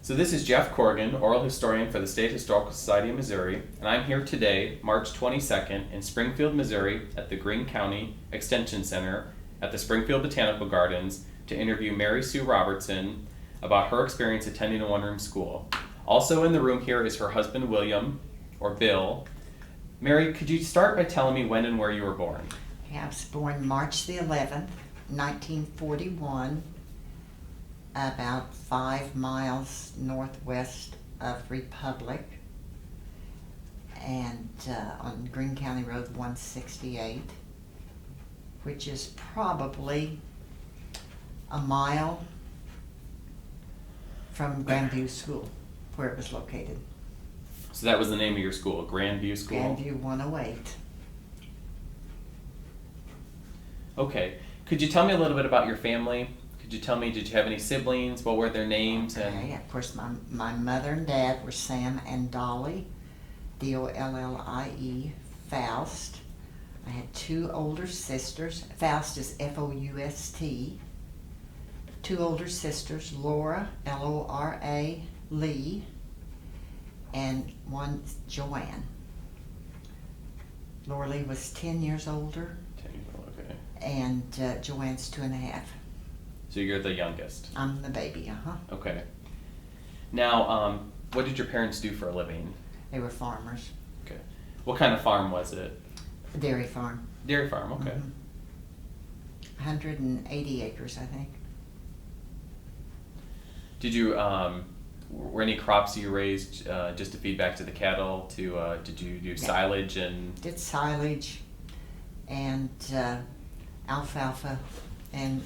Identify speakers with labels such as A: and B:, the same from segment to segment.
A: So this is Jeff Corrigan, oral historian for the State Historical Society of Missouri, and I'm here today, March 22nd, in Springfield, Missouri, at the Greene County Extension Center at the Springfield Botanical Gardens to interview Mary Sue Robertson about her experience attending a one-room school. Also in the room here is her husband, William, or Bill. Mary, could you start by telling me when and where you were born?
B: I was born March the 11th, 1941, about 5 miles northwest of Republic, and on Greene County Road 168, which is probably a mile from Grandview School, where it was located.
A: So that was the name of your school, Grandview School?
B: Grandview 108.
A: Okay. Could you tell me a little bit about your family? Could you tell me, did you have any siblings? What were their names?
B: Okay, of course, my mother and dad were Sam and Dolly, Dollie, Faust. I had 2 older sisters. Faust is F-O-U-S-T. 2 older sisters, Laura, L-O-R-A, Lee, and one Joanne. Laura Lee was 10 years older.
A: 10 years old, okay.
B: And Joanne's 2.5.
A: So you're the youngest?
B: I'm the baby,
A: Okay. Now, what did your parents do for a living?
B: They were farmers.
A: Okay. What kind of farm was it?
B: A dairy farm.
A: Dairy farm, okay.
B: 180 acres, I think.
A: Did you, were any crops you raised just to feed back to the cattle? Did you do silage and?
B: Did silage and alfalfa and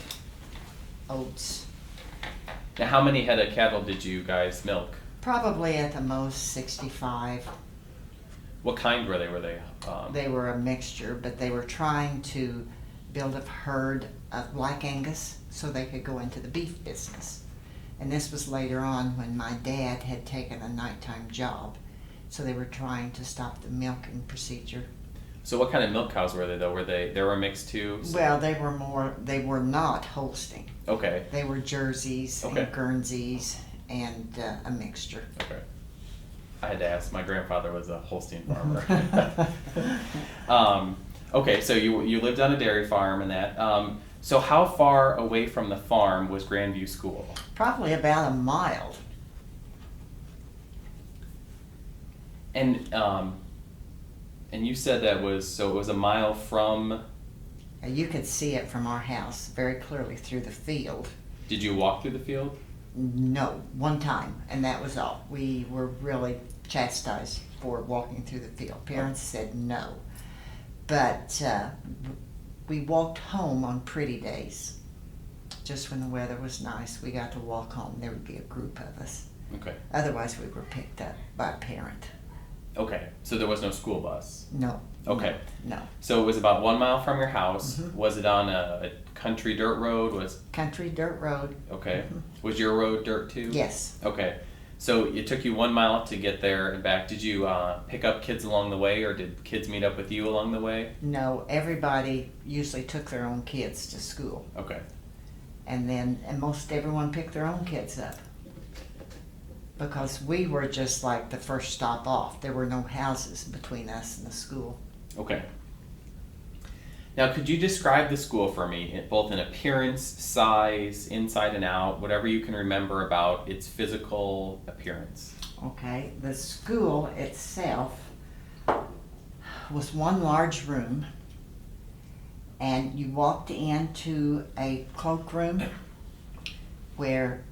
B: oats.
A: Now, how many head of cattle did you guys milk?
B: Probably at the most 65.
A: What kind were they?
B: They were a mixture, but they were trying to build a herd of Black Angus so they could go into the beef business. And this was later on when my dad had taken a nighttime job. So they were trying to stop the milking procedure.
A: So what kind of milk cows were they though? They were mixed too? So.
B: Well, they were not Holstein.
A: Okay.
B: They were Jerseys
A: Okay.
B: and Guernseys and a mixture.
A: Okay. I had to ask. My grandfather was a Holstein farmer. Okay, so you lived on a dairy farm and that. So how far away from the farm was Grandview School?
B: Probably about a mile.
A: And you said it was a mile from.
B: You could see it from our house very clearly through the field.
A: Did you walk through the field?
B: No, one time, and that was all. We were really chastised for walking through the field. Parents said no. But we walked home on pretty days. Just when the weather was nice, we got to walk home. There would be a group of us.
A: Okay.
B: Otherwise, we were picked up by a parent.
A: Okay, so there was no school bus?
B: No.
A: Okay.
B: No.
A: So it was about 1 mile from your house.
B: Mhm.
A: Was it on a country dirt road?
B: Country dirt road.
A: Okay.
B: Mhm.
A: Was your road dirt too?
B: Yes.
A: Okay. So it took you 1 mile to get there and back. Did you pick up kids along the way, or did kids meet up with you along the way?
B: No, everybody usually took their own kids to school.
A: Okay.
B: And most everyone picked their own kids up. Because we were just like the first stop off. There were no houses between us and the school.
A: Okay. Now, could you describe the school for me, both in appearance, size, inside and out, whatever you can remember about its physical appearance?
B: Okay, the school itself was one large room, and you walked into a cloakroom where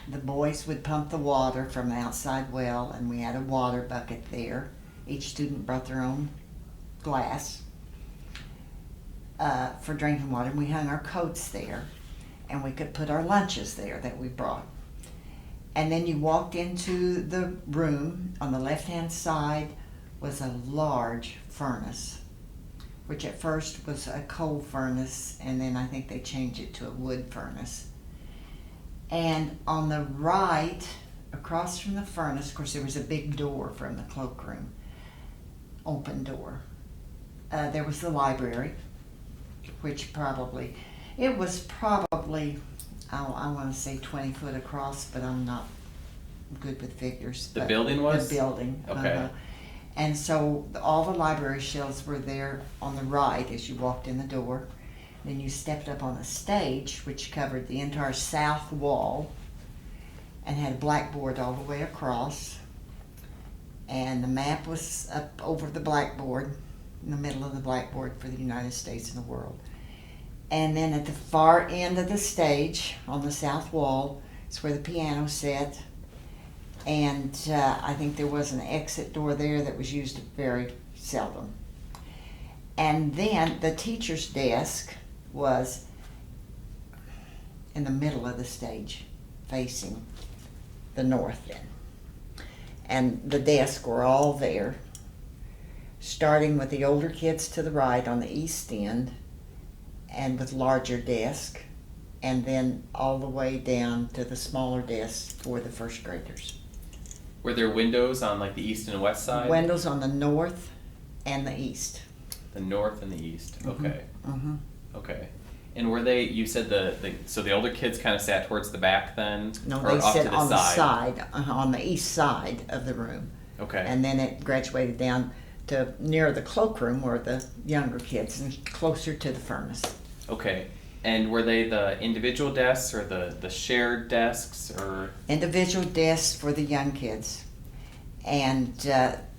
B: the boys would pump the water from the outside well, and we had a water bucket there. Each student brought their own glass for drinking water, and we hung our coats there, and we could put our lunches there that we brought. And then you walked into the room. On the left-hand side was a large furnace, which at first was a coal furnace, and then I think they changed it to a wood furnace. And on the right, across from the furnace, of course there was a big door from the cloakroom, open door. There was the library, which it was probably, I want to say 20 foot across, but I'm not good with figures.
A: The
B: but
A: building was?
B: The building.
A: Okay.
B: And so all the library shelves were there on the right as you walked in the door. Then you stepped up on a stage which covered the entire south wall and had a blackboard all the way across. And the map was up over the blackboard, in the middle of the blackboard for the United States and the world. And then at the far end of the stage, on the south wall, is where the piano sat. And I think there was an exit door there that was used very seldom. And then the teacher's desk was in the middle of the stage, facing the north end. And the desks were all there, starting with the older kids to the right on the east end, and with larger desks, and then all the way down to the smaller desks for the first graders.
A: Were there windows on like the east and west side?
B: Windows on the north and the east.
A: The north and the east. Okay.
B: Mm-hmm.
A: Okay. And were they? You said so the older kids kind of sat towards the back then,
B: No,
A: or
B: they
A: off
B: sat
A: to the
B: on
A: side?
B: the side, on the east side of the room.
A: Okay.
B: And then it graduated down to near the cloakroom where the younger kids, and closer to the furnace.
A: Okay. And were they the individual desks or the shared desks or?
B: Individual desks for the young kids. And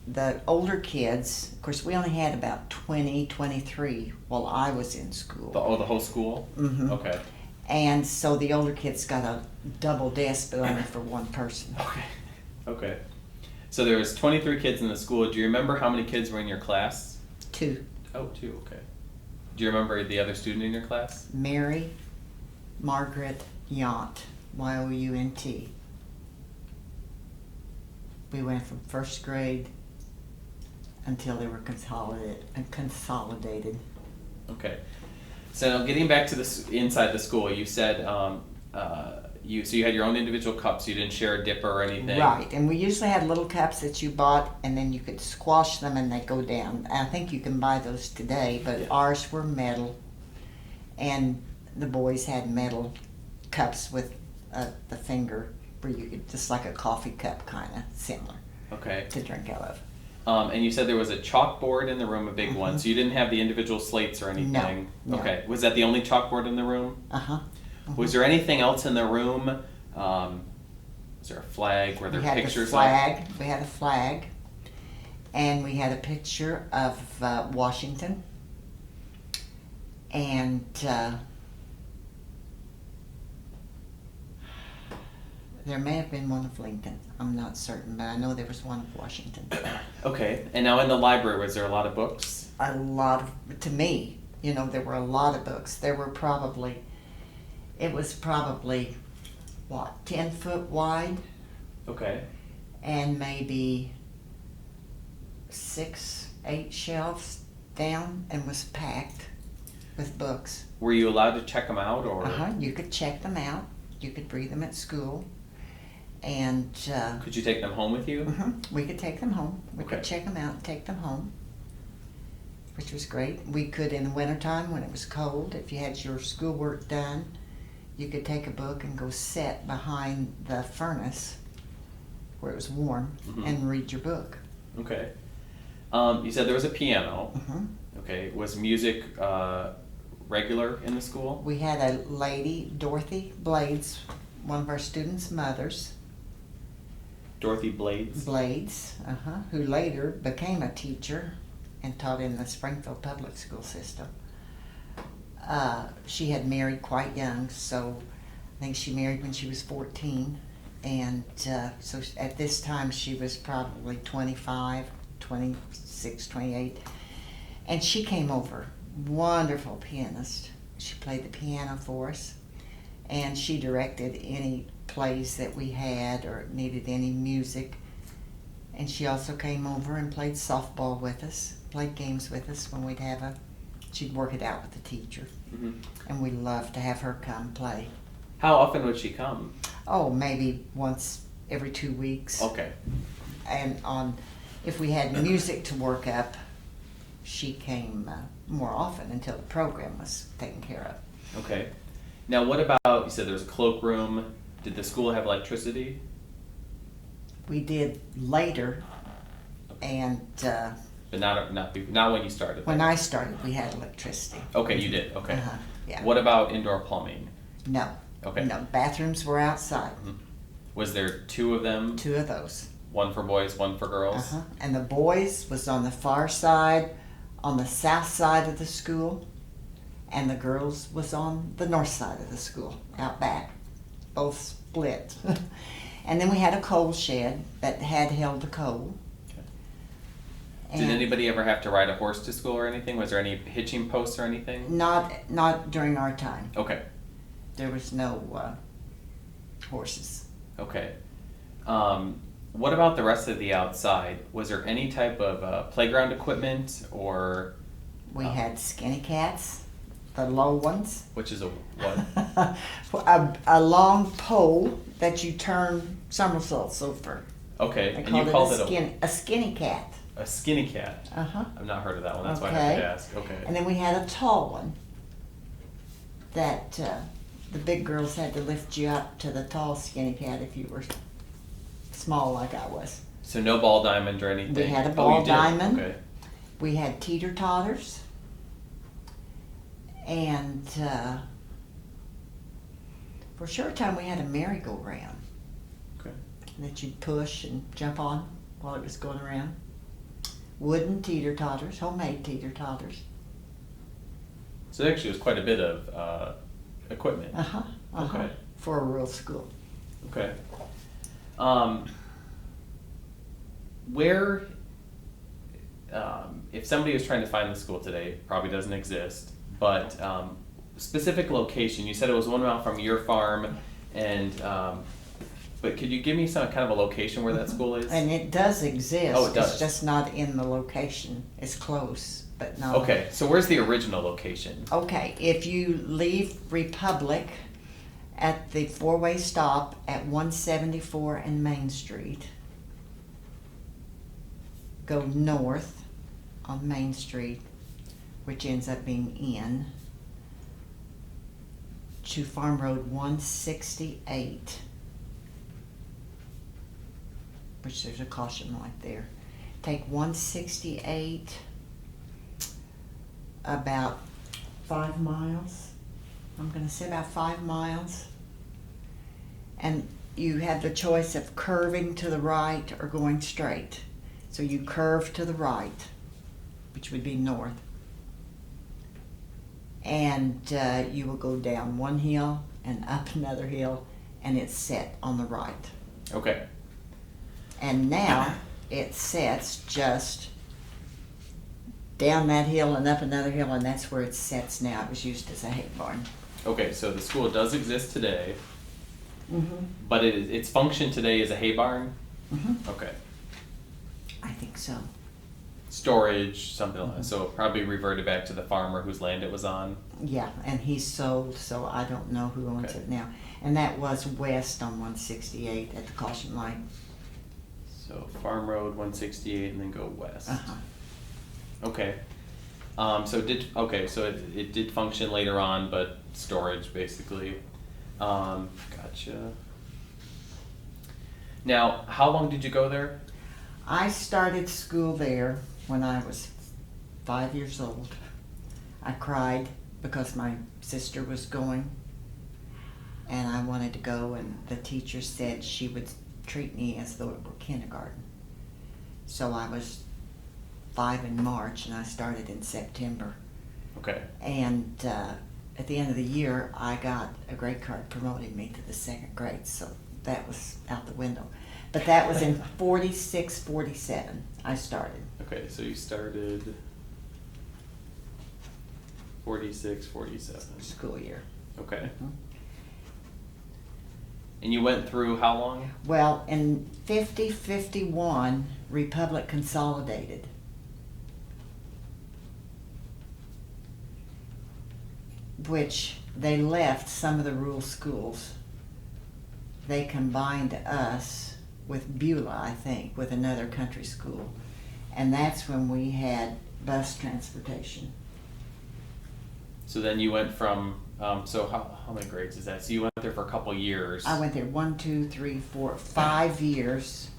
B: the older kids, of course, we only had about 20, 23 while I was in school.
A: The whole school?
B: Mm-hmm.
A: Okay.
B: And so the older kids got a double desk, but only for one person.
A: Okay. Okay. So there was 23 kids in the school. Do you remember how many kids were in your class?
B: 2.
A: Oh, 2. Okay. Do you remember the other student in your class?
B: Mary Margaret Yount, Y-O-U-N-T. We went from first grade until they were consolidated.
A: Okay. So now getting back to this inside the school, you said you had your own individual cups. You didn't share a dipper or anything.
B: Right, and we usually had little cups that you bought, and then you could squash them and they go down. I think you can buy those today, but
A: Yeah.
B: ours were metal, and the boys had metal cups with the finger where you could, just like a coffee cup, kind of similar
A: Okay.
B: to drink out of.
A: And you said there was a chalkboard in the room, a big one.
B: Mhm.
A: So you didn't have the individual slates or anything.
B: No.
A: Okay. Was that the only chalkboard in the room?
B: Uh-huh.
A: Was there anything else in the room? Was there a flag? Were there
B: We had
A: pictures
B: the flag. We had a flag, and we had a picture of Washington, and there may have been one of Lincoln. I'm not certain, but I know there was one of Washington.
A: Okay. And now in the library, was there a lot of books?
B: A lot of, to me, there were a lot of books. There were probably, it was probably, 10 foot wide,
A: Okay.
B: and maybe 6, 8 shelves down, and was packed with books.
A: Were you allowed to check them out, or
B: You could check them out. You could read them at school, and
A: could you take them home with you?
B: we could take them home. We
A: Okay.
B: could check them out and take them home, which was great. We could, in the wintertime when it was cold, if you had your schoolwork done, you could take a book and go sit behind the furnace where it was warm
A: Mhm.
B: and read your book.
A: Okay. You said there was a piano.
B: Mhm.
A: Okay. Was music regular in the school?
B: We had a lady, Dorothy Blades, one of our students' mothers,
A: Dorothy Blades.
B: who later became a teacher and taught in the Springfield public school system. She had married quite young, so I think she married when she was 14, and so at this time she was probably 25, 26, 28, and she came over. Wonderful pianist. She played the piano for us, and she directed any plays that we had or needed any music. And she also came over and played softball with us, played games with us when we'd have she'd work it out with the teacher.
A: Mm-hmm.
B: And we loved to have her come play.
A: How often would she come?
B: Oh, maybe once every 2 weeks.
A: Okay.
B: And if we had music to work up, she came more often until the program was taken care of.
A: Okay. Now, what about, you said there was a cloakroom. Did the school have electricity?
B: we did later, and
A: But not when you started.
B: when I started, we had electricity.
A: Okay, you did. Okay.
B: Yeah.
A: What about indoor plumbing?
B: No.
A: Okay.
B: No, bathrooms were outside.
A: Was there two of them?
B: Two of those.
A: One for boys, one for girls?
B: And the boys was on the far side, on the south side of the school, and the girls was on the north side of the school, out back. Both split. And then we had a coal shed that had held the coal.
A: Did anybody ever have to ride a horse to school or anything? Was there any hitching posts or anything?
B: Not during our time.
A: Okay.
B: There was no horses.
A: Okay. What about the rest of the outside? Was there any type of playground equipment or?
B: We had skinny cats, the low ones.
A: Which is a what?
B: a long pole that you turn somersaults over.
A: Okay,
B: They
A: and you called it
B: a skinny cat.
A: a skinny cat. I've not heard of that one. That's why I had to ask. Okay.
B: And then we had a tall one that the big girls had to lift you up to the tall skinny cat if you were small like I was.
A: So no ball diamond or anything?
B: We had a
A: you
B: ball
A: did?
B: diamond.
A: Okay.
B: We had teeter-totters. And for a short time we had a merry-go-round
A: Okay.
B: that you'd push and jump on while it was going around. Wooden teeter-totters, homemade teeter-totters.
A: So there actually was quite a bit of equipment. Okay.
B: For a rural school.
A: Okay. Where, if somebody was trying to find the school today, probably doesn't exist, but specific location, you said it was 1 mile from your farm, and but could you give me some kind of a location where that school is?
B: And it does exist.
A: Oh, it does.
B: It's just not in the location. It's close, but no.
A: Okay, so where's the original location?
B: Okay, if you leave Republic at the four-way stop at 174 and Main Street, go north on Main Street, which ends up being in, to Farm Road 168, which there's a caution light there. Take 168 about 5 miles. I'm going to say about 5 miles. And you have the choice of curving to the right or going straight. So you curve to the right, which would be north. And you will go down one hill and up another hill, and it's set on the right.
A: Okay.
B: And now it sets just down that hill and up another hill, and that's where it sets now. It was used as a hay barn.
A: Okay, so the school does exist today, but its function today is a hay barn? Okay.
B: I think so.
A: Storage, something like that. So it probably reverted back to the farmer whose land it was on.
B: Yeah, and he sold, so I don't know who owns
A: Okay.
B: it now. And that was west on 168 at the caution light.
A: So Farm Road 168 and then go west.
B: Uh-huh.
A: Okay. So it did function later on, but storage basically. Gotcha. Now, how long did you go there?
B: I started school there when I was 5 years old. I cried because my sister was going, and I wanted to go, and the teacher said she would treat me as though it were kindergarten. So I was 5 in March, and I started in September.
A: Okay.
B: And at the end of the year, I got a grade card promoting me to the 2nd grade, so that was out the window. But that was in 46, 47, I started.
A: Okay, so you started 46, 47.
B: School year.
A: Okay. And you went through how long?
B: Well, in 50, 51, Republic consolidated. Which they left some of the rural schools. They combined us with Beulah, I think, with another country school. And that's when we had bus transportation.
A: So then you went from, so how many grades is that? So you went there for a couple years.
B: I went there 5 years.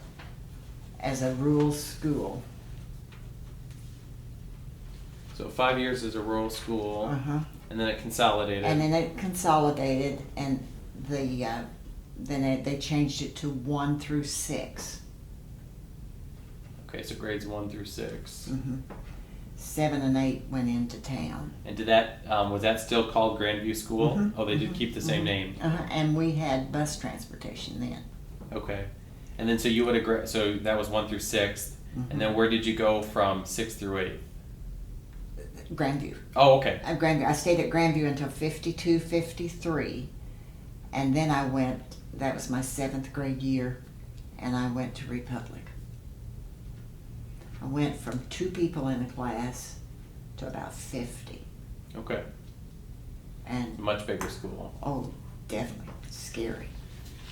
B: as a rural school.
A: So 5 years as a rural school,
B: Uh-huh.
A: and then it consolidated.
B: And then it consolidated, and they changed it to 1 through 6.
A: Okay, so grades 1 through 6.
B: Mm-hmm. 7 and 8 went into town.
A: And did that was that still called Grandview School?
B: Mhm,
A: Oh, they did keep the same name.
B: And we had bus transportation then.
A: Okay, and then so you would have so that was 1 through 6,
B: Mhm.
A: and then where did you go from 6 through 8?
B: Grandview.
A: Oh, okay.
B: Grandview. I stayed at Grandview until 52, 53, and then I went. That was my 7th grade year, and I went to Republic. I went from 2 people in a class to about 50.
A: Okay.
B: And
A: Much bigger school.
B: oh, definitely scary.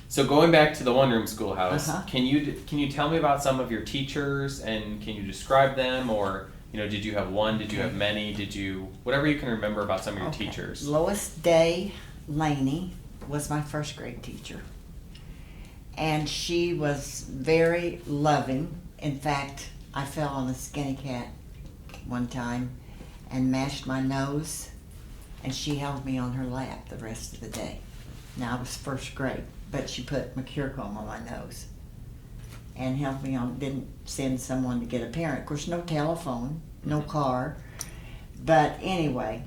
A: So going back to the one-room schoolhouse,
B: Uh-huh.
A: can you tell me about some of your teachers, and can you describe them, or did you have one? Did you have many? Did you whatever you can remember about some of your teachers?
B: Lois Day Laney was my 1st grade teacher, and she was very loving. In fact, I fell on a skinny cat one time and mashed my nose, and she held me on her lap the rest of the day. Now I was 1st grade, but she put Mercurochrome on my nose and helped me on. Didn't send someone to get a parent. Of course, no telephone, no car. But anyway,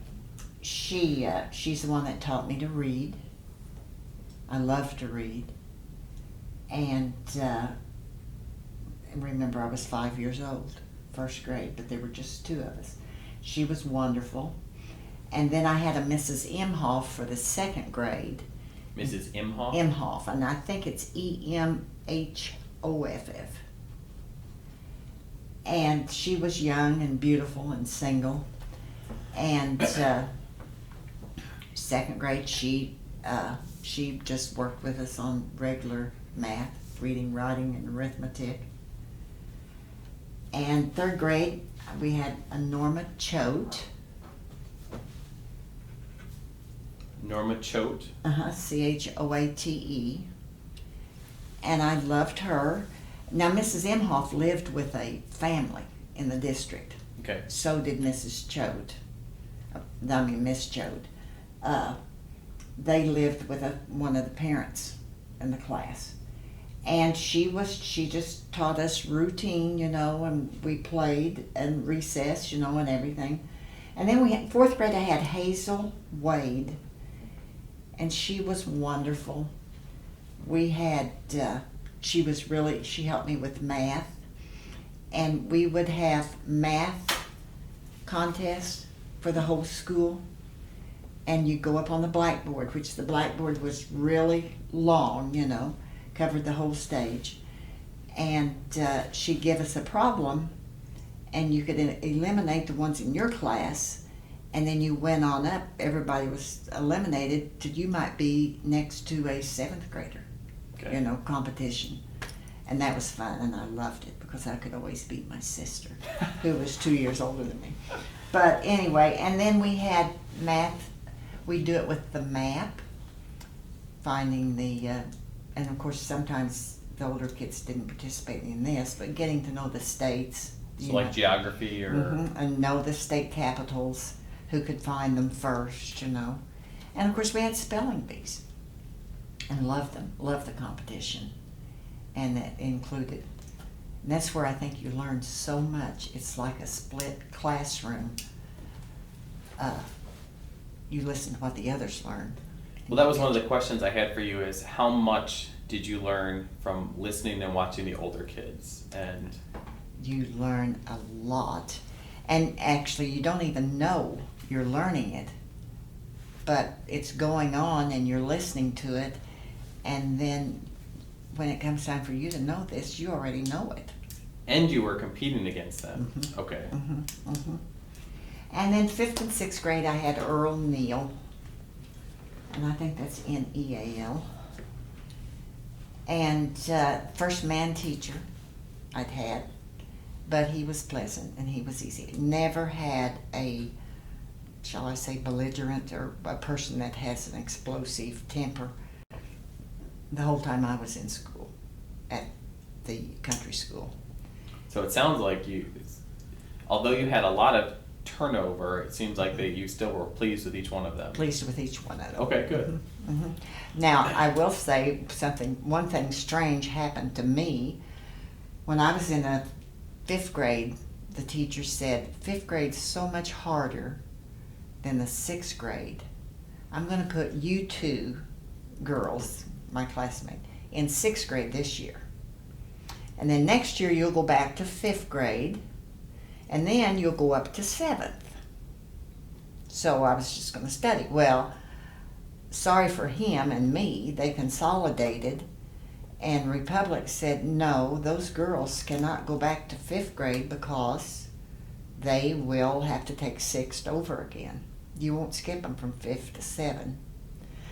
B: she's the one that taught me to read. I love to read, and remember I was 5 years old, 1st grade, but there were just 2 of us. She was wonderful. And then I had a Mrs. Imhoff for the 2nd grade.
A: Mrs. Imhoff?
B: Imhoff, and I think it's Emhoff. And she was young and beautiful and single. And 2nd grade, she just worked with us on regular math, reading, writing, and arithmetic. And 3rd grade, we had a Norma Choate.
A: Norma Choate.
B: Choate. And I loved her. Now, Mrs. Imhoff lived with a family in the district.
A: Okay.
B: So did Mrs. Choate. Miss Choate. They lived with one of the parents in the class. And she just taught us routine, and we played and recess, and everything. And then 4th grade, I had Hazel Wade, and she was wonderful. We had, she helped me with math, and we would have math contests for the whole school. And you go up on the blackboard, which the blackboard was really long, covered the whole stage. And she'd give us a problem, and you could eliminate the ones in your class, and then you went on up. Everybody was eliminated till you might be next to a 7th grader,
A: Okay.
B: competition. And that was fun, and I loved it because I could always beat my sister, who was 2 years older than me. But anyway, and then we had math. We do it with the map, finding and of course sometimes the older kids didn't participate in this, but getting to know the states.
A: So like geography or...
B: And know the state capitals, who could find them first, And of course we had spelling bees, and loved them, loved the competition. And that included, and that's where I think you learn so much. It's like a split classroom. You listen to what the others learn.
A: Well, that was one of the questions I had for you is how much did you learn from listening and watching the older kids? And
B: you learn a lot. And actually, you don't even know you're learning it, but it's going on and you're listening to it. And then when it comes time for you to know this, you already know it.
A: And you were competing against them.
B: Mhm.
A: Okay.
B: And then 5th and 6th grade, I had Earl Neal, and I think that's Neal. And first man teacher I'd had, but he was pleasant and he was easy. Never had a, shall I say, belligerent or a person that has an explosive temper the whole time I was in school, at the country school.
A: So it sounds like although you had a lot of turnover, it seems like that you still were pleased with each one of them.
B: Pleased with each one of them.
A: Okay, good.
B: Now, I will say one thing strange happened to me. When I was in the 5th grade, the teacher said, 5th grade's so much harder than the 6th grade. I'm going to put you two girls, my classmate, in 6th grade this year. And then next year you'll go back to 5th grade, and then you'll go up to 7th. So I was just going to study. Well, sorry for him and me, they consolidated, and Republic said, no, those girls cannot go back to 5th grade because they will have to take 6th over again. You won't skip them from 5th to 7th.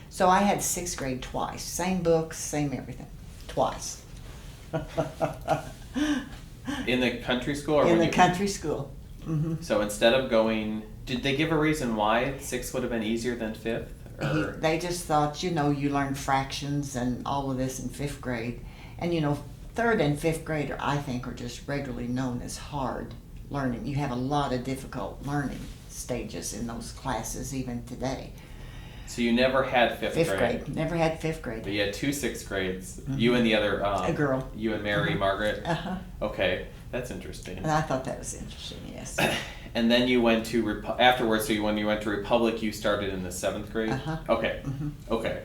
B: So I had 6th grade twice. Same books, same everything. Twice.
A: In the country school? Or
B: In
A: when
B: the
A: you,
B: country school.
A: So instead of going, did they give a reason why 6th would have been easier than 5th? Or?
B: They just thought, you learn fractions and all of this in 5th grade. And 3rd and 5th grade, I think, are just regularly known as hard learning. You have a lot of difficult learning stages in those classes even today.
A: So you never had 5th grade?
B: Never had 5th grade.
A: But you had 2 6th grades. You and the other...
B: a girl.
A: You and Mary Margaret?
B: Uh-huh.
A: Okay, that's interesting.
B: And I thought that was interesting, yes.
A: And then you went to afterwards. So when you went to Republic, you started in the 7th grade.
B: Uh-huh.
A: Okay. Okay.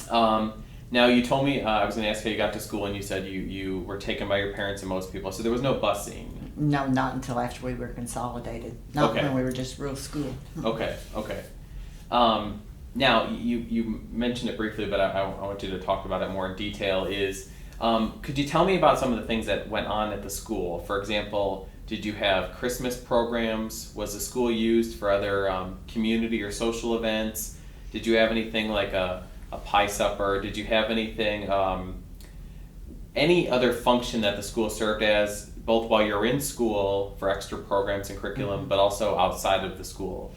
A: Now you told me I was going to ask how you got to school, and you said you were taken by your parents and most people. So there was no busing.
B: No, not until after we were consolidated. Not
A: Okay.
B: when we were just real school.
A: Okay. Okay. Now you mentioned it briefly, but I want you to talk about it more in detail. Could you tell me about some of the things that went on at the school? For example, did you have Christmas programs? Was the school used for other community or social events? Did you have anything like a pie supper? Did you have anything, any other function that the school served as, both while you're in school for extra programs and curriculum, but also outside of the school?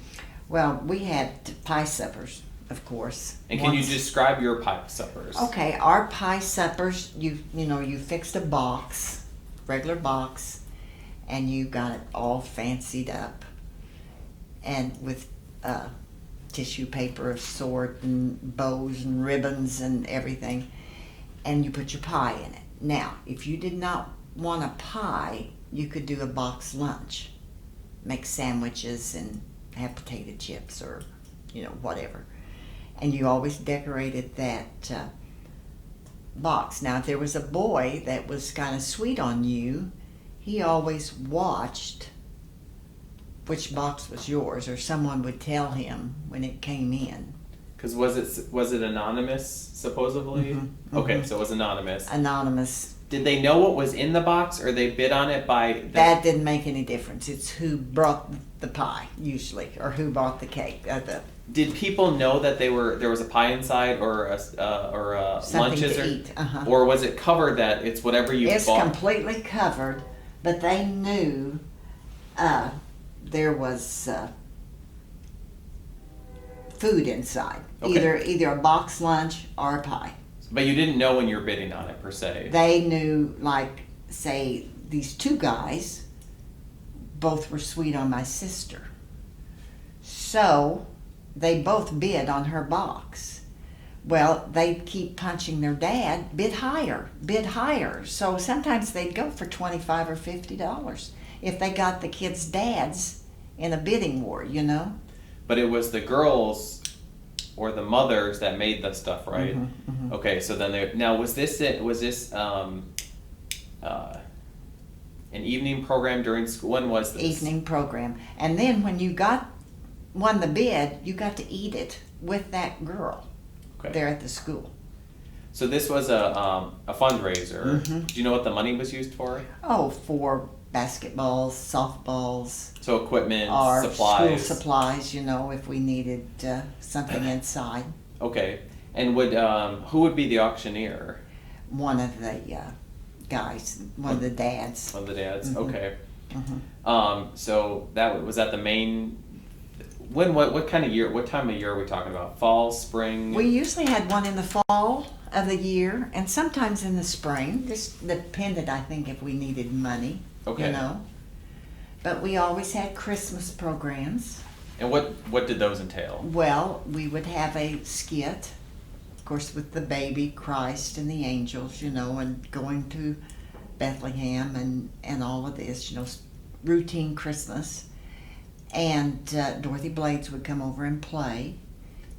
B: Well, we had pie suppers, of course.
A: And can you describe your pie suppers?
B: Okay, our pie suppers, you fixed a box, regular box, and you got it all fancied up, and with tissue paper of sort and bows and ribbons and everything, and you put your pie in it. Now, if you did not want a pie, you could do a box lunch, make sandwiches and have potato chips or whatever. And you always decorated that box. Now, if there was a boy that was kind of sweet on you, he always watched which box was yours, or someone would tell him when it came in.
A: Because was it anonymous, supposedly? Okay, so it was anonymous.
B: Anonymous.
A: Did they know what was in the box, or they bid on it by...
B: That didn't make any difference. It's who brought the pie, usually, or who bought the cake.
A: Did people know that there was a pie inside, or
B: Something
A: lunches,
B: to eat.
A: or was it covered that it's whatever you
B: It's
A: bought?
B: completely covered, but they knew there was food inside.
A: Okay.
B: Either a box lunch or a pie.
A: But you didn't know when you were bidding on it, per se.
B: They knew, like, say, these two guys both were sweet on my sister. So they both bid on her box. Well, they'd keep punching their dad, bid higher, bid higher. So sometimes they'd go for $25 or $50 if they got the kids' dads in a bidding war,
A: But it was the girls or the mothers that made the stuff, right? Okay, so then now was this an evening program during school? When was this?
B: Evening program. And then when you won the bid, you got to eat it with that girl there at the school.
A: So this was a fundraiser. Do you know what the money was used for?
B: Oh, for basketballs, softballs.
A: So equipment,
B: Or
A: supplies.
B: school supplies, if we needed something inside.
A: Okay. And who would be the auctioneer?
B: One of the guys, one of the dads.
A: One of the dads. Okay. So was that the main What kind of year? What time of year are we talking about? Fall, spring?
B: We usually had one in the fall of the year and sometimes in the spring. Just depended, I think, if we needed money.
A: Okay.
B: You know. But we always had Christmas programs.
A: And what did those entail?
B: Well, we would have a skit, of course, with the baby Christ and the angels, you know, and going to Bethlehem and all of this, you know, routine Christmas. And Dorothy Blades would come over and play,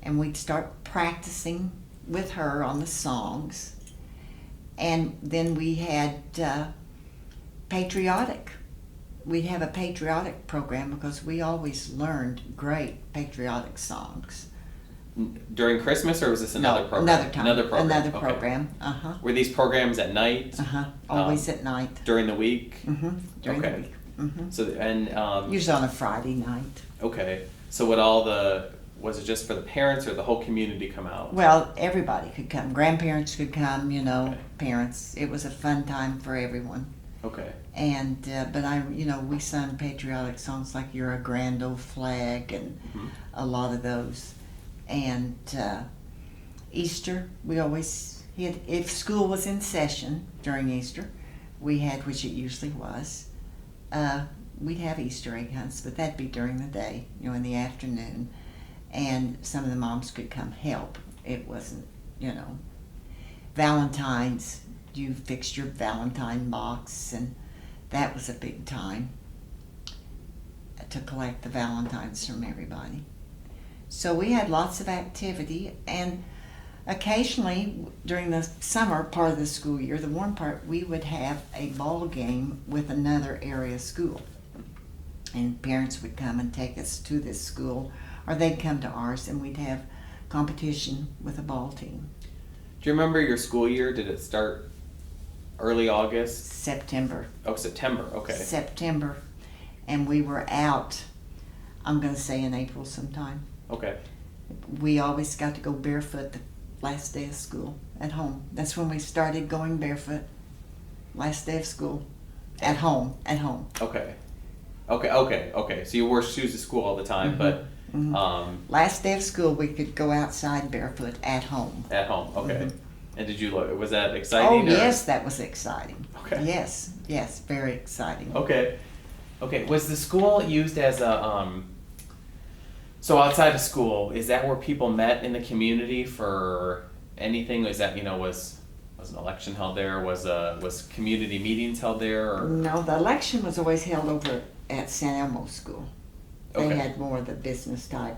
B: and we'd start practicing with her on the songs. And then we had patriotic. We'd have a patriotic program because we always learned great patriotic songs.
A: During Christmas, or was this another program?
B: Another time.
A: Another program.
B: Another
A: Okay.
B: program. Uh-huh.
A: Were these programs at night?
B: Uh-huh. Always at night.
A: During the week?
B: Mm-hmm. During
A: Okay.
B: the week. Mm-hmm.
A: So
B: Usually on a Friday night.
A: okay. So was it just for the parents or the whole community come out?
B: Well, everybody could come. Grandparents could come, you know,
A: Okay.
B: parents. It was a fun time for everyone.
A: Okay.
B: And but we sung patriotic songs like "You're a Grand Old Flag" and
A: Mhm.
B: a lot of those. And Easter, we always had. If school was in session during Easter, we had, which it usually was, we'd have Easter egg hunts, but that'd be during the day, you know, in the afternoon. And some of the moms could come help. It wasn't, you know, Valentine's. You fixed your Valentine box, and that was a big time to collect the Valentines from everybody. So we had lots of activity, and occasionally during the summer part of the school year, the warm part, we would have a ball game with another area school. And parents would come and take us to this school, or they'd come to ours, and we'd have competition with a ball team.
A: Do you remember your school year? Did it start early August?
B: September.
A: Oh, September. Okay.
B: September. And we were out, I'm going to say in April sometime.
A: Okay.
B: We always got to go barefoot the last day of school at home. That's when we started going barefoot. Last day of school. At home.
A: Okay. So you wore shoes to school all the time, but
B: Last day of school, we could go outside barefoot at home.
A: at home. Okay.
B: Mhm.
A: And did you look? Was that
B: Oh,
A: exciting? or-
B: yes, that was exciting.
A: Okay.
B: Yes, very exciting.
A: Okay. Okay. Was the school used as a so outside of school, is that where people met in the community for anything? Was that, was an election held there? Was community meetings held there? Or?
B: No, the election was always held over at San Elmo School. They
A: Okay.
B: had more of the business type.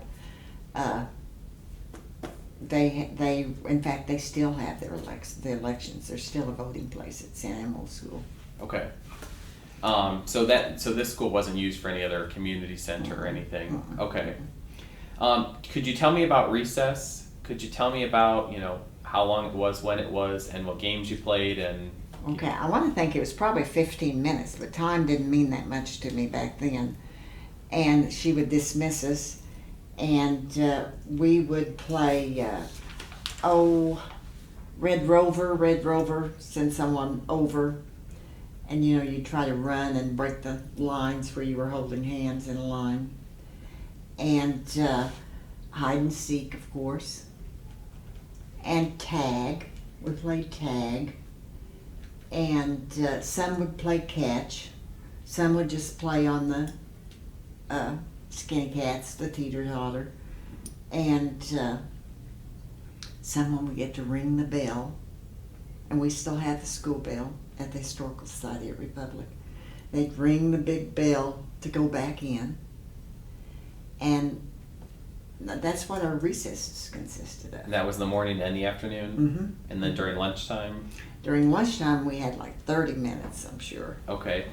B: In fact, they still have the elections. There's still a voting place at San Elmo School.
A: Okay. So this school wasn't used for any other community center or anything. Okay. Could you tell me about recess? Could you tell me about, how long it was, when it was, and what games you played and
B: Okay, I want to think it was probably 15 minutes, but time didn't mean that much to me back then. And she would dismiss us, and we would play, Red Rover, send someone over. And you'd try to run and break the lines where you were holding hands in a line. And hide and seek, of course. And tag. We played tag. And some would play catch. Some would just play on the skinny cats, the teeter-totter. And someone would get to ring the bell. And we still had the school bell at the Historical Society at Republic. They'd ring the big bell to go back in. And that's what our recesses consisted of.
A: and that was the morning and the afternoon?
B: Mm-hmm.
A: And then during lunchtime?
B: During lunchtime, we had like 30 minutes, I'm sure.
A: Okay.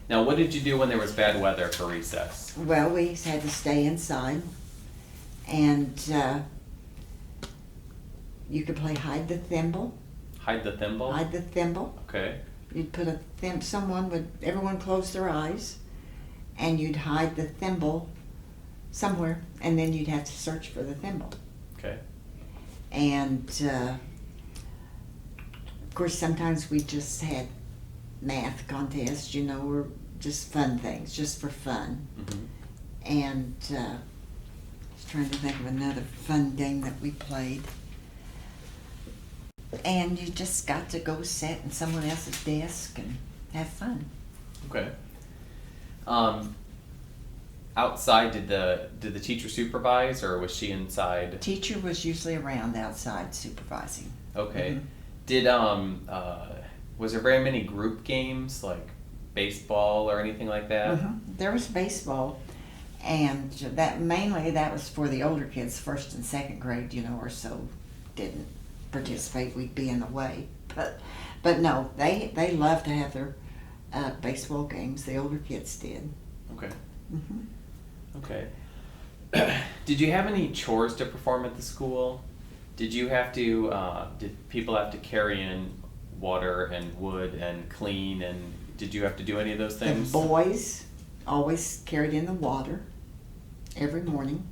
A: Now, what did you do when there was bad weather for recess?
B: Well, we had to stay inside, and you could play hide the thimble.
A: Hide the thimble?
B: Hide the thimble.
A: Okay.
B: You'd put everyone closed their eyes, and you'd hide the thimble somewhere, and then you'd have to search for the thimble.
A: Okay.
B: And of course, sometimes we just had math contests, or just fun things, just for fun.
A: Mm-hmm.
B: And trying to think of another fun game that we played. And you just got to go sit in someone else's desk and have fun.
A: Okay. Outside, did the teacher supervise, or was she inside?
B: The teacher was usually around outside supervising.
A: Okay.
B: Mhm.
A: Did was there very many group games like baseball or anything like that?
B: There was baseball, and that was for the older kids, first and second grade, or so didn't participate. We'd be in the way, but no, they loved to have their baseball games. The older kids did.
A: Okay.
B: Mm-hmm.
A: Okay. Did you have any chores to perform at the school? Did you have to? Did people have to carry in water and wood and clean, and did you have to do any of those things?
B: The boys always carried in the water every morning.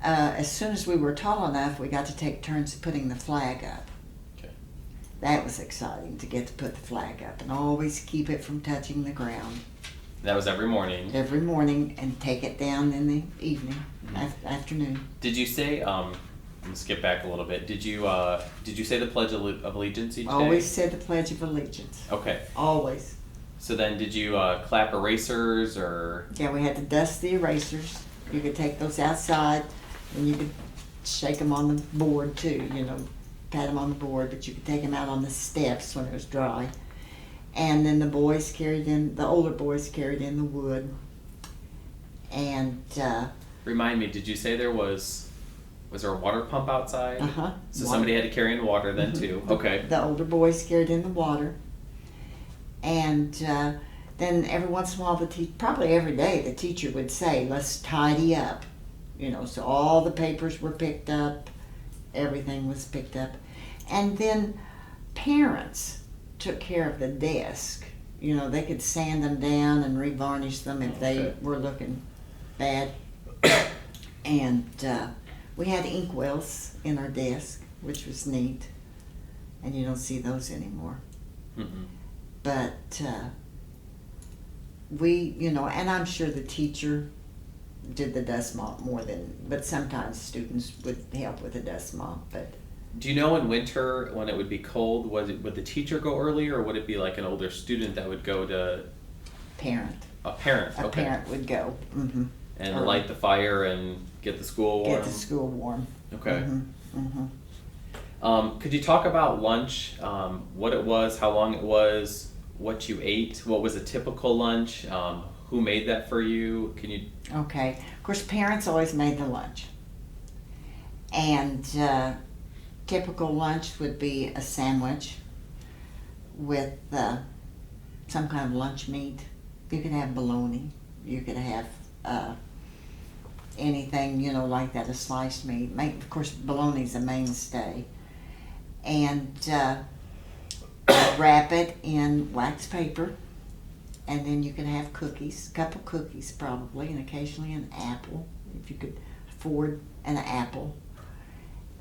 B: As soon as we were tall enough, we got to take turns putting the flag up.
A: Okay.
B: That was exciting, to get to put the flag up and always keep it from touching the ground.
A: That was every morning.
B: Every morning, and take it down in the evening, afternoon.
A: Did you say? I'm gonna skip back a little bit. Did you say the Pledge of Allegiance each day?
B: Always said the Pledge of Allegiance.
A: Okay.
B: Always.
A: So then, did you clap erasers or?
B: Yeah, we had to dust the erasers. You could take those outside, and you could shake them on the board too. Pat them on the board, but you could take them out on the steps when it was dry. And then the older boys carried in the wood. And
A: Remind me, did you say there was there a water pump outside? So
B: water.
A: somebody had to carry in water then too. Okay.
B: The older boys carried in the water. And then every once in a while, probably every day, the teacher would say, "Let's tidy up." So all the papers were picked up, everything was picked up. And then parents took care of the desk. They could sand them down and revarnish them if they were looking bad. And we had inkwells in our desk, which was neat. And you don't see those anymore.
A: Mm-hmm.
B: But and I'm sure the teacher did the dust mop but sometimes students would help with the dust mop. But
A: do you know in winter when it would be cold, would the teacher go early, or would it be like an older student that would go to?
B: Parent.
A: A parent.
B: A
A: Okay.
B: parent would go. Mm-hmm.
A: And light the fire and get the school warm.
B: Get the school warm.
A: Okay.
B: Mm-hmm. Mm-hmm.
A: Could you talk about lunch? What it was, how long it was, what you ate, what was a typical lunch? Who made that for you? Can you?
B: Okay. Of course, parents always made the lunch. And typical lunch would be a sandwich with some kind of lunch meat. You could have bologna. You could have anything, like that, a sliced meat. Of course, bologna's a mainstay. And wrap it in wax paper. And then you could have cookies, a couple cookies probably, and occasionally an apple, if you could afford an apple.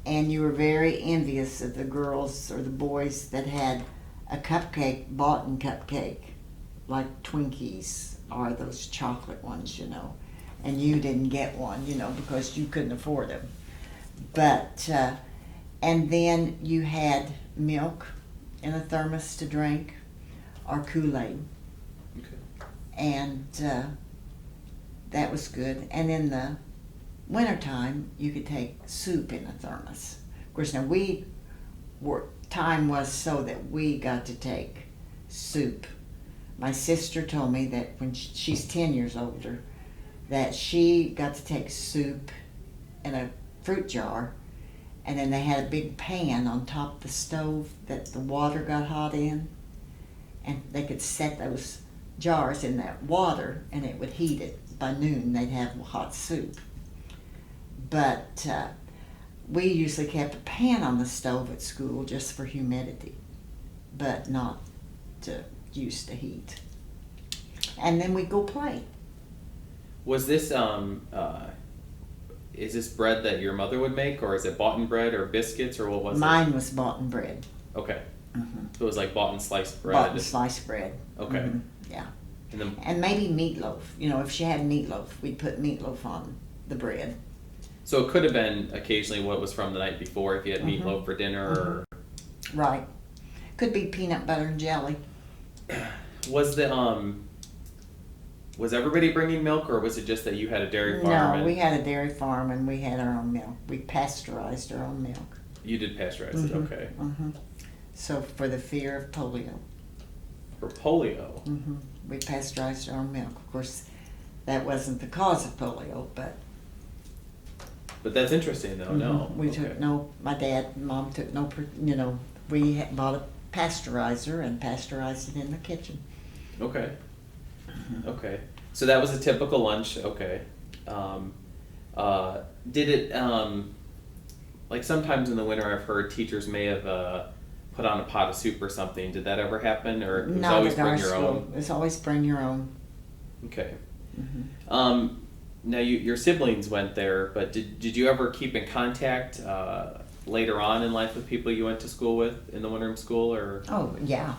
B: And you were very envious of the girls or the boys that had a cupcake, bought-in cupcake, like Twinkies or those chocolate ones, And you didn't get one, because you couldn't afford them. But, and then you had milk in a thermos to drink, or Kool-Aid.
A: Okay.
B: And that was good. And in the wintertime, you could take soup in a thermos. Of course, now time was so that we got to take soup. My sister told me that when she's 10 years older, that she got to take soup in a fruit jar, and then they had a big pan on top of the stove that the water got hot in, and they could set those jars in that water and it would heat it. By noon they'd have hot soup. But we usually kept a pan on the stove at school just for humidity, but not to use to heat. And then we'd go play.
A: Was this is this bread that your mother would make, or is it bought-in bread or biscuits, or what was it?
B: Mine was bought-in bread.
A: Okay.
B: Mm-hmm.
A: So it was like bought-in sliced bread.
B: Bought-in sliced bread.
A: Okay.
B: Mm-hmm. Yeah.
A: And then
B: And maybe meatloaf. If she had meatloaf, we'd put meatloaf on the bread.
A: So it could have been occasionally what was from the night before if you had
B: Mhm.
A: meatloaf for dinner. Or
B: Right. Could be peanut butter and jelly.
A: was the was everybody bringing milk, or was it just that you had a dairy farm?
B: No, we had a dairy farm and we had our own milk. We pasteurized our own milk.
A: You did pasteurize it, okay.
B: So for the fear of polio,
A: For polio.
B: we pasteurized our own milk. Of course, that wasn't the cause of polio, but
A: But that's interesting, though. No,
B: we
A: okay.
B: took no. My dad and mom took no. We bought a pasteurizer and pasteurized it in the kitchen.
A: Okay. Okay. So that was a typical lunch. Okay. Did it like sometimes in the winter I've heard teachers may have put on a pot of soup or something. Did that ever happen, or it was
B: Not
A: always
B: at our
A: bring your
B: school.
A: own?
B: It's always bring your own.
A: Okay. Now your siblings went there, but did you ever keep in contact later on in life with people you went to school with in the Windham School, or?
B: Oh yeah.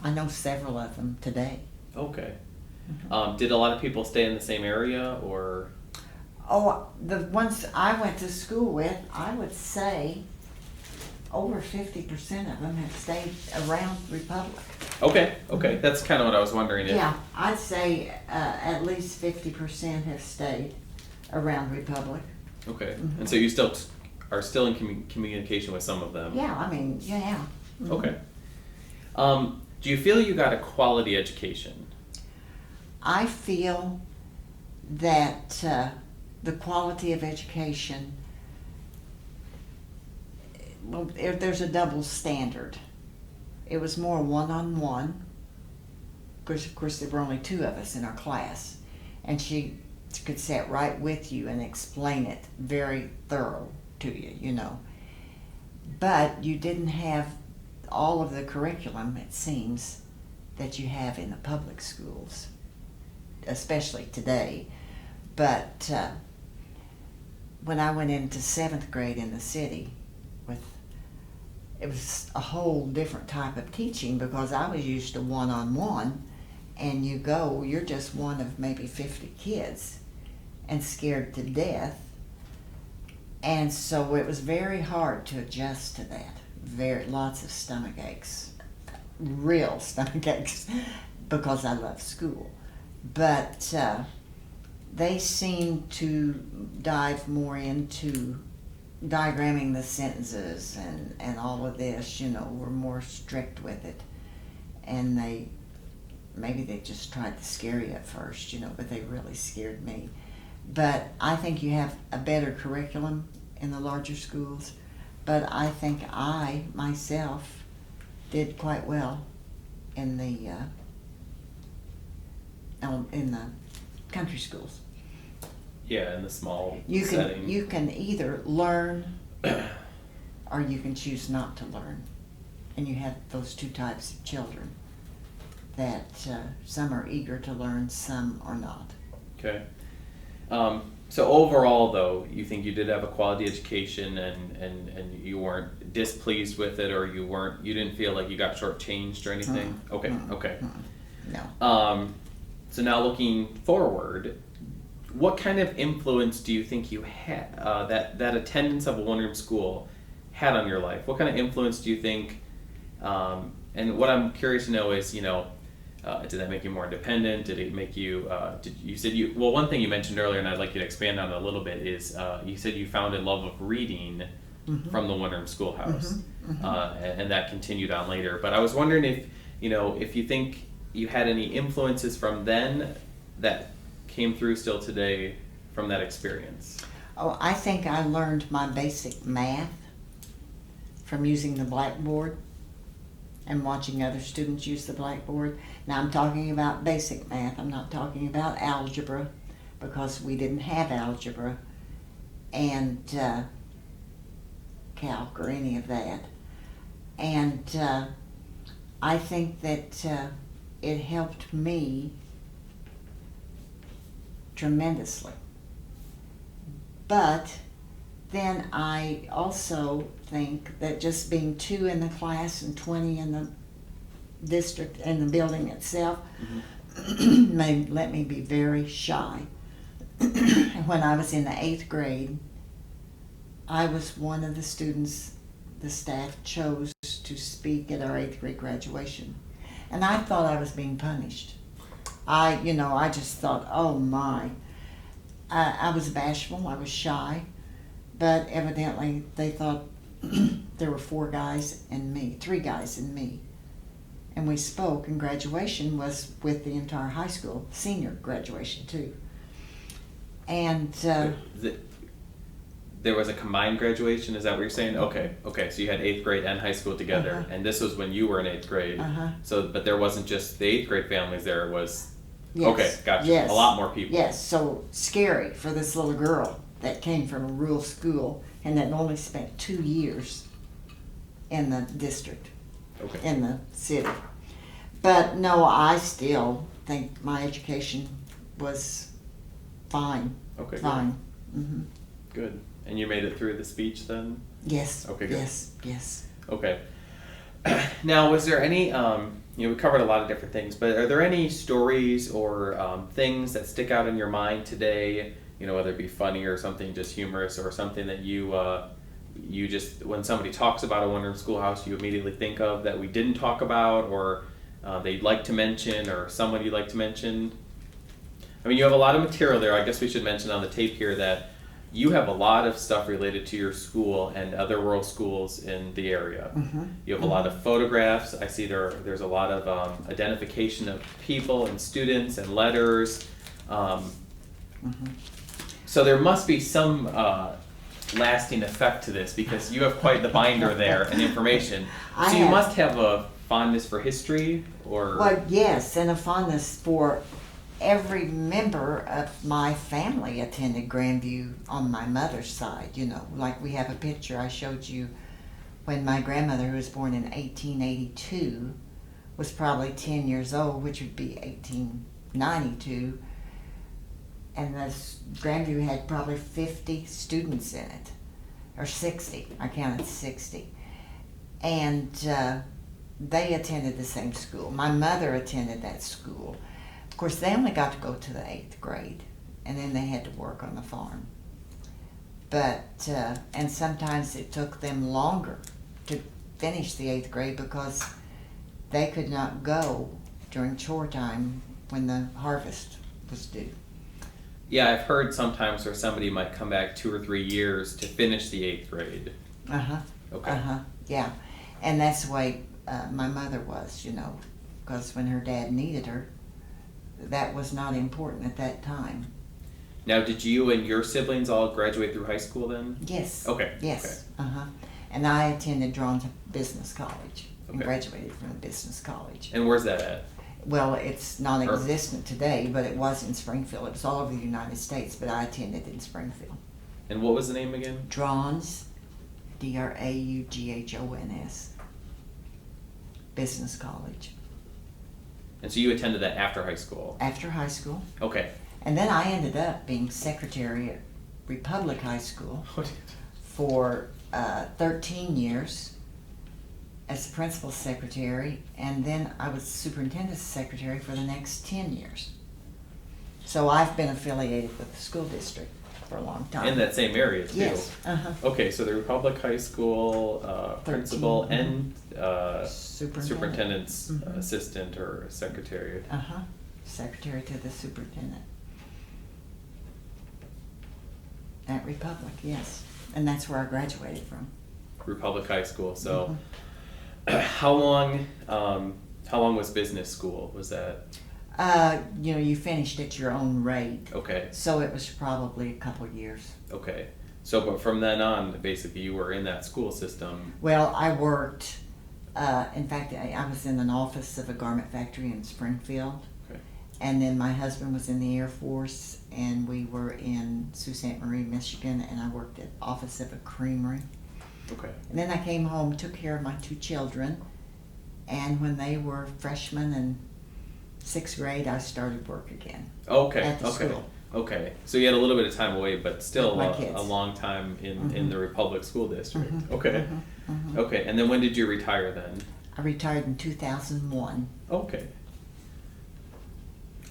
B: I know several of them today.
A: Okay. Did a lot of people stay in the same area, or?
B: Oh, the ones I went to school with, I would say over 50% of them have stayed around Republic.
A: Okay, that's kind of what I was wondering.
B: Yeah, I'd say at least 50% have stayed around Republic.
A: Okay, and so you are still in communication with some of them.
B: Yeah, I mean, yeah.
A: Okay. Do you feel you got a quality education?
B: I feel that the quality of education, well, there's a double standard. It was more one-on-one, because of course there were only two of us in our class, and she could sit right with you and explain it very thorough to you, But you didn't have all of the curriculum, it seems, that you have in the public schools, especially today. But when I went into 7th grade in the city, it was a whole different type of teaching, because I was used to one-on-one, and you're just one of maybe 50 kids and scared to death. And so it was very hard to adjust to that. Lots of stomach aches, real stomach aches, because I love school. But they seem to dive more into diagramming the sentences and all of this, were more strict with it. And maybe they just tried to scare you at first, but they really scared me. But I think you have a better curriculum in the larger schools. But I think I, myself, did quite well in the country schools.
A: Yeah, in the small
B: You
A: setting.
B: can either learn or you can choose not to learn. And you have those two types of children, that some are eager to learn, some are not.
A: Okay. So overall, though, you think you did have a quality education, and you weren't displeased with it, or you didn't feel like you got shortchanged or anything? Okay.
B: No.
A: So now looking forward, what kind of influence do you think you had, that attendance of a one-room school had on your life? What kind of influence do you think, and what I'm curious to know is, did that make you more independent? Did it make you, one thing you mentioned earlier, and I'd like you to expand on it a little bit, is you said you found a love of reading from the one-room schoolhouse, and that continued on later. But I was wondering if you think you had any influences from then that came through still today from that experience.
B: Oh, I think I learned my basic math from using the blackboard and watching other students use the blackboard. Now I'm talking about basic math. I'm not talking about algebra, because we didn't have algebra and calc or any of that. And I think that it helped me tremendously. But then I also think that just being 2 in the class and 20 in the district and the building itself may let me be very shy. When I was in the 8th grade, I was one of the students the staff chose to speak at our 8th grade graduation. And I thought I was being punished. I just thought, oh my. I was bashful, I was shy, but evidently they thought there were 3 guys and me. And we spoke, and graduation was with the entire high school, senior graduation too. And
A: There was a combined graduation, is that what you're saying? Okay, so you had 8th grade and high school together, and this was when you were in 8th grade. So, but there wasn't just the 8th grade families there, it was,
B: yes,
A: okay, gotcha,
B: yes,
A: a lot more people.
B: Yes, so scary for this little girl that came from a rural school and that only spent 2 years in the district, in the city. But no, I still think my education was fine.
A: Okay,
B: fine. Mm-hmm.
A: Good. And you made it through the speech then?
B: Yes.
A: Okay, good.
B: Yes.
A: Okay. Now, was there any, we covered a lot of different things, but are there any stories or things that stick out in your mind today, whether it be funny or something just humorous or something that you just, when somebody talks about a one-room schoolhouse, you immediately think of that we didn't talk about, or they'd like to mention, or someone you'd like to mention? I mean, you have a lot of material there. I guess we should mention on the tape here that you have a lot of stuff related to your school and other rural schools in the area. You have a lot of photographs. I see there's a lot of identification of people and students and letters. So there must be some lasting effect to this, because you have quite the binder there and information. So you must have a fondness for history, or?
B: Well, yes, and a fondness for every member of my family attended Grandview on my mother's side, like we have a picture I showed you when my grandmother, who was born in 1882, was probably 10 years old, which would be 1892. And this Grandview had probably 50 students in it, or 60. I counted 60. And they attended the same school. My mother attended that school. Of course, they only got to go to the 8th grade, and then they had to work on the farm. But, and sometimes it took them longer to finish the 8th grade because they could not go during chore time when the harvest was due.
A: Yeah, I've heard sometimes where somebody might come back 2 or 3 years to finish the 8th grade. Okay.
B: Yeah. And that's the way my mother was, because when her dad needed her, that was not important at that time.
A: Now, did you and your siblings all graduate through high school then?
B: Yes.
A: Okay.
B: Yes. Okay. And I attended Drawn Business College and graduated from a business college.
A: And where's that at?
B: Well, it's non-existent today, but it was in Springfield. It was all over the United States, but I attended in Springfield.
A: And what was the name again?
B: Draughn's, Draughons, Business College.
A: And so you attended that after high school?
B: After high school.
A: Okay.
B: And then I ended up being secretary at Republic High School for 13 years as principal secretary, and then I was superintendent's secretary for the next 10 years. So I've been affiliated with the school district for a long time.
A: In that same area too?
B: Yes.
A: Okay, so the Republic High School principal and superintendent's assistant or secretary.
B: Secretary to the superintendent. At Republic, yes. And that's where I graduated from.
A: Republic High School. So how long was business school? Was that?
B: You finished at your own rate.
A: Okay.
B: So it was probably a couple years.
A: Okay. So, but from then on, basically you were in that school system.
B: Well, I worked, in fact, I was in an office of a garment factory in Springfield.
A: Okay.
B: And then my husband was in the Air Force, and we were in Sault Ste. Marie, Michigan, and I worked at the office of a creamery.
A: Okay.
B: And then I came home, took care of my 2 children, and when they were freshmen in 6th grade, I started work again.
A: Okay.
B: At the school.
A: Okay. So you had a little bit of time away, but still
B: a
A: long time in the Republic School District. Okay. Okay. And then when did you retire then?
B: I retired in 2001.
A: Okay.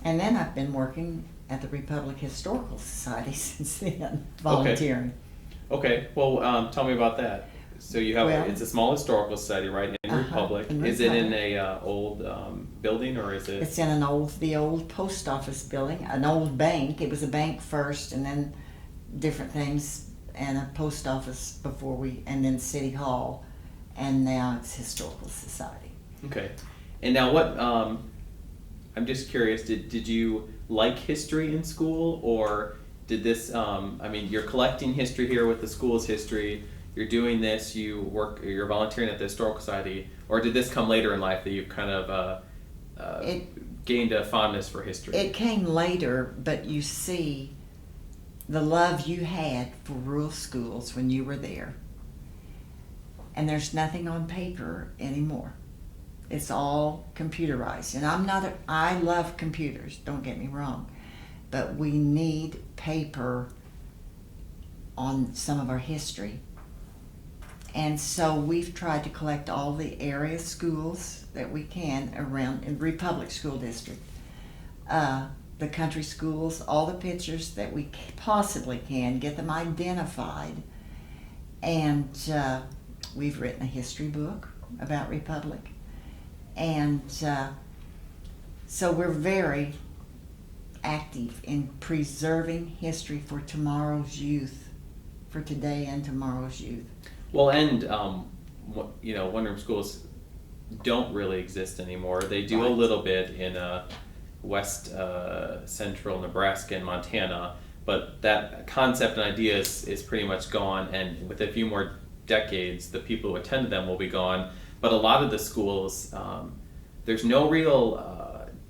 B: And then I've been working at the Republic Historical Society since then, volunteering.
A: Okay, well, tell me about that. So you have,
B: Well-
A: it's a small historical society, right, in Republic.
B: in
A: Is it in
B: Republic.
A: a old building, or is it?
B: It's in the old post office building, an old bank. It was a bank first, and then different things, and a post office and then City Hall, and now it's Historical Society.
A: Okay. And now what, I'm just curious, did you like history in school, or did this, I mean, you're collecting history here with the school's history, you're doing this, you're volunteering at the Historical Society, or did this come later in life that you've kind of gained a fondness for history?
B: It came later, but you see the love you had for rural schools when you were there. And there's nothing on paper anymore. It's all computerized. And I love computers, don't get me wrong. But we need paper on some of our history. And so we've tried to collect all the area schools that we can around in Republic School District. The country schools, all the pictures that we possibly can, get them identified. And we've written a history book about Republic. And so we're very active in preserving history for tomorrow's youth, for today and tomorrow's youth.
A: Well, and one-room schools don't really exist anymore. They do a
B: Right.
A: little bit in west central Nebraska and Montana, but that concept and idea is pretty much gone. And with a few more decades, the people who attended them will be gone. But a lot of the schools, there's no real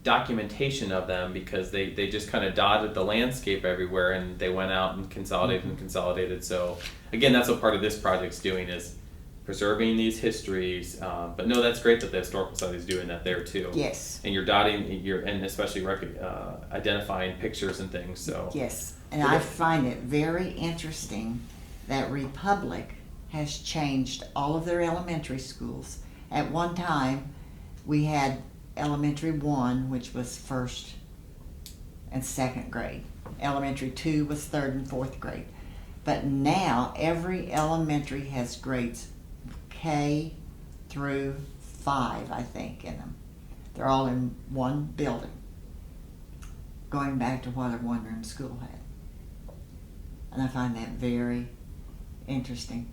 A: documentation of them because they just kind of dotted the landscape everywhere, and they went out and consolidated and consolidated. So again, that's what part of this project's doing, is preserving these histories. But no, that's great that the Historical Society is doing that there too.
B: Yes.
A: And you're dotting, and especially identifying pictures and things. So
B: Yes, and I find it very interesting that Republic has changed all of their elementary schools. At one time, we had elementary 1, which was first and second grade. Elementary 2 was third and fourth grade. But now every elementary has grades K through 5, I think, in them. They're all in one building, going back to what a one-room school had. And I find that very interesting.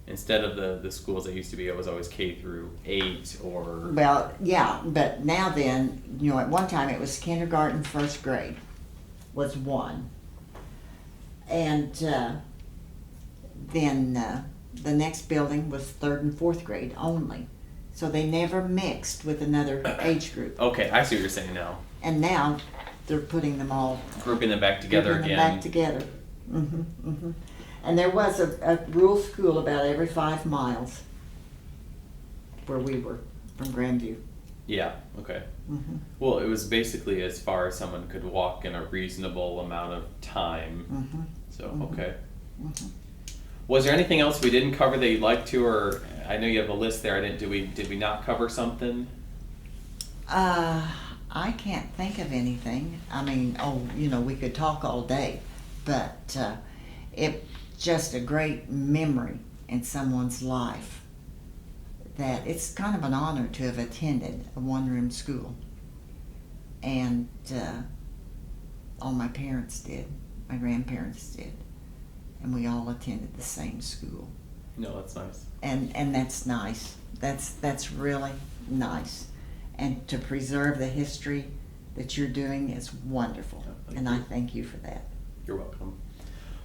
A: instead of the schools that used to be, it was always K through 8 or.
B: Well, yeah, but now then, at one time it was kindergarten, first grade was 1. And then the next building was third and fourth grade only. So they never mixed with another age group.
A: Okay, I see what you're saying now.
B: And now they're putting them all
A: Grouping them back together
B: grouping them
A: again.
B: back together. And there was a rural school about every 5 miles where we were from Grandview.
A: Yeah, okay.
B: Mhm.
A: Well, it was basically as far as someone could walk in a reasonable amount of time.
B: Mhm.
A: So, okay.
B: Mhm.
A: Was there anything else we didn't cover that you'd like to, or I know you have a list there. Did we not cover something?
B: I can't think of anything. I mean, we could talk all day, but it's just a great memory in someone's life that it's kind of an honor to have attended a one-room school. And all my parents did, my grandparents did, and we all attended the same school.
A: No, that's nice.
B: And that's nice. That's really nice. And to preserve the history that you're doing is wonderful.
A: Thank
B: And
A: you.
B: I thank you for that.
A: You're welcome.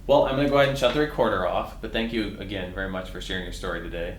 A: Well, I'm going to go ahead and shut the recorder off, but thank you again very much for sharing your story today.